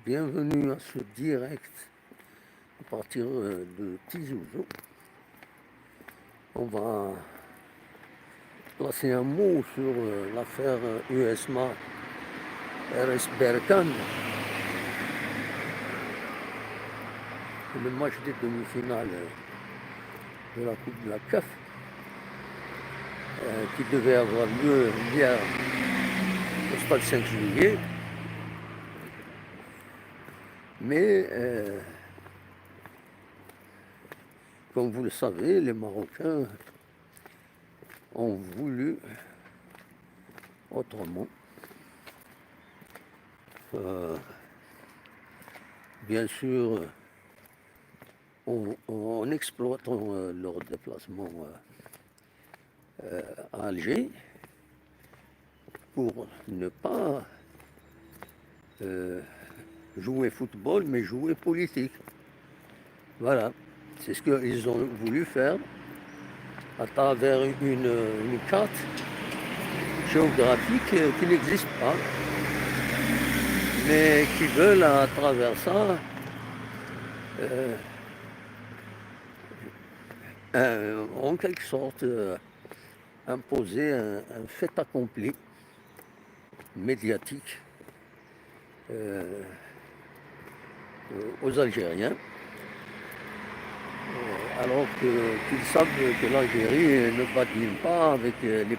Bienvenue à ce direct à partir de Tizi Ouzou. On va placer un mot sur l'affaire USMA RS Berkane. Le match des demi-finales de la Coupe de la CAF qui devait avoir lieu hier au stade 5 juillet. Mais comme vous le savez, les Marocains ont voulu autrement. Bien sûr, en exploitant leur déplacement à Alger pour ne pas jouer football, mais jouer politique. Voilà, c'est ce qu'ils ont voulu faire à travers une carte géographique qui n'existe pas, mais qui veulent à travers ça en quelque sorte imposer un fait accompli médiatique aux Algériens, alors qu'ils savent que l'Algérie ne badine pas avec les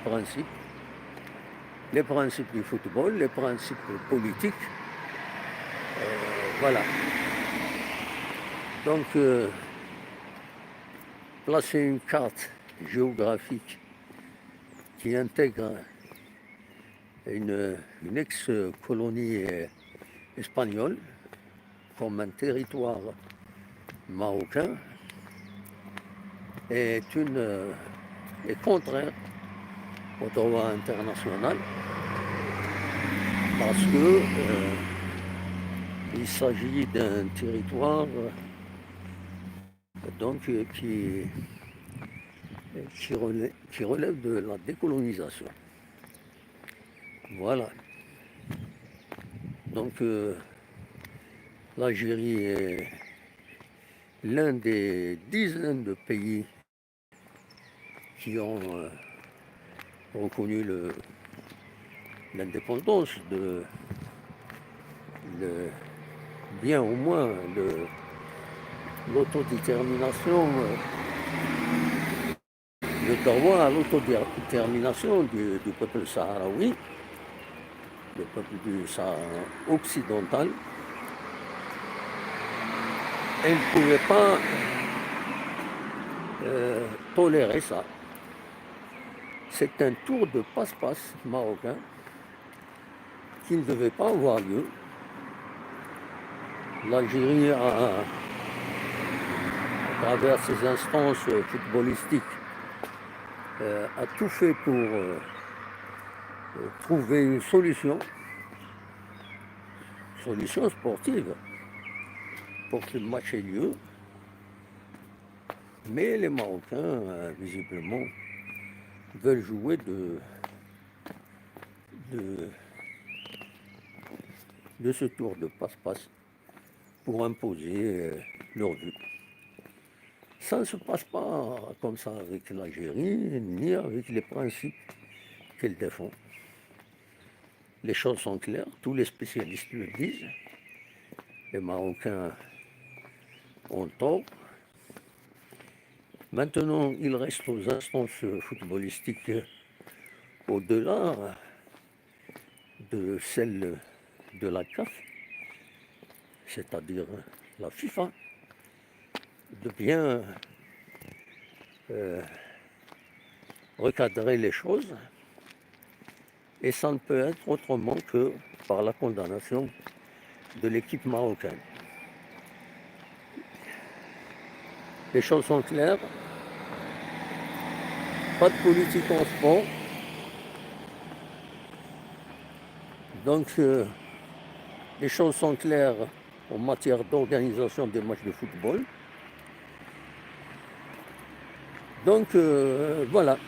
principes du football, les principes politiques. Voilà. Donc, placer une carte géographique qui intègre une ex-colonie espagnole comme un territoire marocain est contraire au droit international parce que il s'agit d'un territoire donc qui relève de la décolonisation. Voilà. Donc l'Algérie est l'un des dizaines de pays qui ont reconnu l'indépendance bien au moins l'autodétermination, le droit à l'autodétermination du peuple sahraoui, le peuple du Sahara occidental. Elle ne pouvait pas tolérer ça. C'est un tour de passe-passe marocain qui ne devait pas avoir lieu. L'Algérie à travers ses instances footballistiques, a tout fait pour trouver une solution sportive pour que le match ait lieu. Mais les Marocains, visiblement, veulent jouer de ce tour de passe-passe pour imposer leur vue. Ça ne se passe pas comme ça avec l'Algérie, ni avec les principes qu'elle défend. Les choses sont claires, tous les spécialistes le disent. Les Marocains ont tort. Maintenant, il reste aux instances footballistiques, au-delà de celle de la CAF, c'est-à-dire la FIFA, de bien recadrer les choses, et ça ne peut être autrement que par la condamnation de l'équipe marocaine. Les choses sont claires, pas de politique en sport, donc les choses sont claires en matière d'organisation des matchs de football. Donc voilà.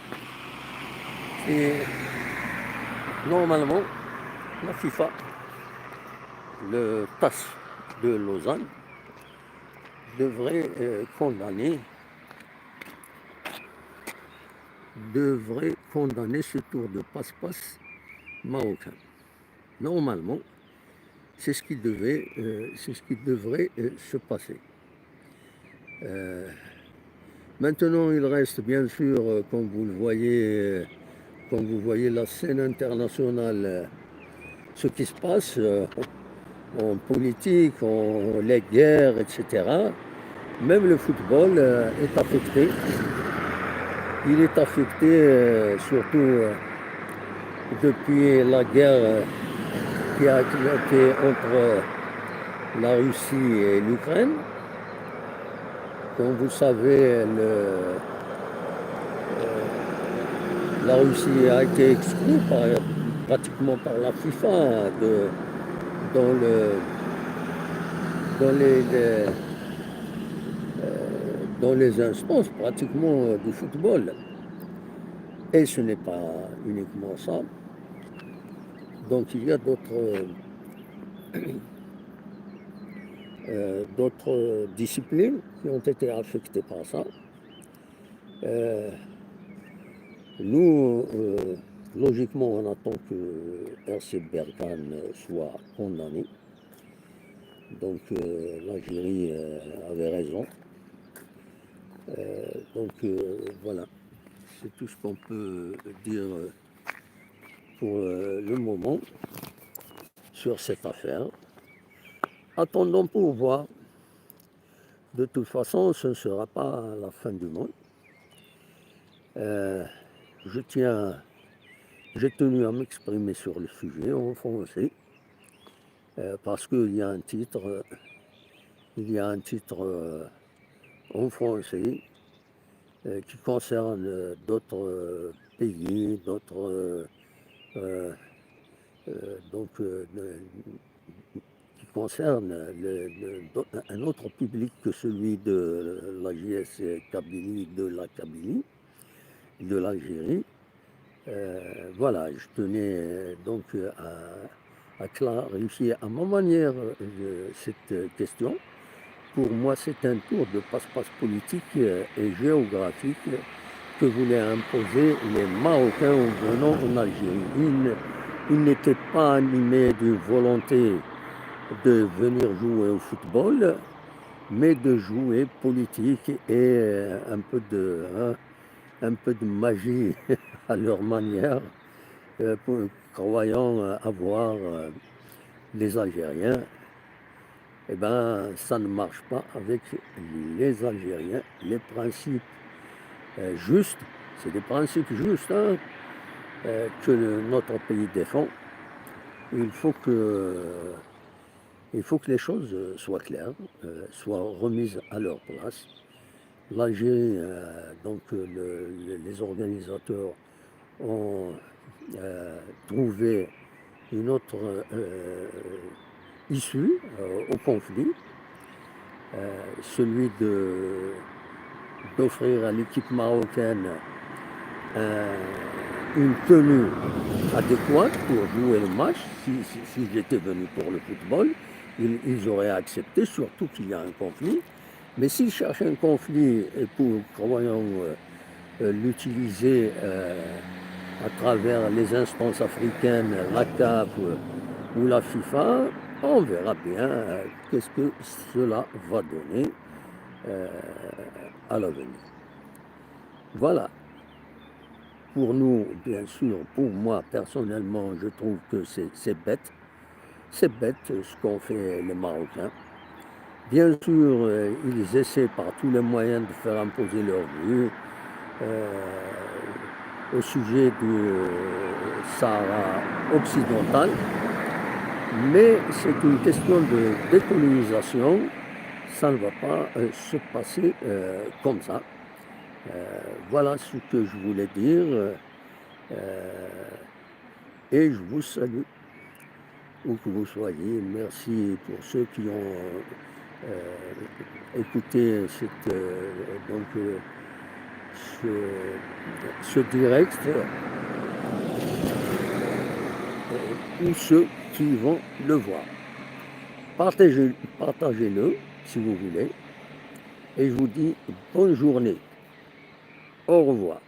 Et normalement, la FIFA, le TAS, de Lausanne devrait condamner ce tour de passe-passe marocain. Normalement, c'est ce qui devrait se passer. Maintenant, il reste bien sûr, comme vous voyez la scène internationale, ce qui se passe en politique, les guerres, etc. Même le football est affecté. Il est affecté surtout depuis la guerre qui a éclaté entre la Russie et l'Ukraine. Comme vous savez, la Russie a été exclue pratiquement par la FIFA dans les instances pratiquement du football. Et ce n'est pas uniquement ça. Donc il y a d'autres disciplines qui ont été affectées par ça. Nous, logiquement, on attend que RC Berkane soit condamné. Donc l'Algérie avait raison. Donc voilà, c'est tout ce qu'on peut dire pour le moment sur cette affaire. Attendons pour voir. De toute façon, ce ne sera pas la fin du monde. J'ai tenu à m'exprimer sur le sujet en français parce qu'il y a un titre, en français qui concerne d'autres pays, qui concerne un autre public que celui de la JS Kabylie, de la Kabylie, de l'Algérie. Voilà, je tenais donc à clarifier à ma manière cette question. Pour moi, c'est un tour de passe-passe politique et géographique que voulaient imposer les Marocains en venant en Algérie. Ils n'étaient pas animés d'une volonté de venir jouer au football, mais de jouer politique et un peu de magie à leur manière, croyant avoir les Algériens. Eh bien, ça ne marche pas avec les Algériens. Les principes justes, c'est des principes justes que notre pays défend. Il faut que les choses soient claires, soient remises à leur place. L'Algérie, donc les organisateurs ont trouvé une autre issue au conflit, celui d'offrir à l'équipe marocaine une tenue adéquate pour jouer le match. Si j'étais venu pour le football, ils auraient accepté, surtout qu'il y a un conflit. Mais s'ils cherchent un conflit et croyant l'utiliser à travers les instances africaines, la CAF ou la FIFA, on verra bien qu'est-ce que cela va donner à l'avenir. Voilà. Pour nous, bien sûr, pour moi personnellement, je trouve que c'est bête. C'est bête ce qu'ont fait les Marocains. Bien sûr, ils essaient par tous les moyens de faire imposer leur vue au sujet du Sahara occidental. Mais c'est une question de décolonisation. Ça ne va pas se passer comme ça. Voilà ce que je voulais dire. Et je vous salue, où que vous soyez. Merci pour ceux qui ont écouté ce direct, ou ceux qui vont le voir. Partagez-le si vous voulez. Et je vous dis bonne journée. Au revoir.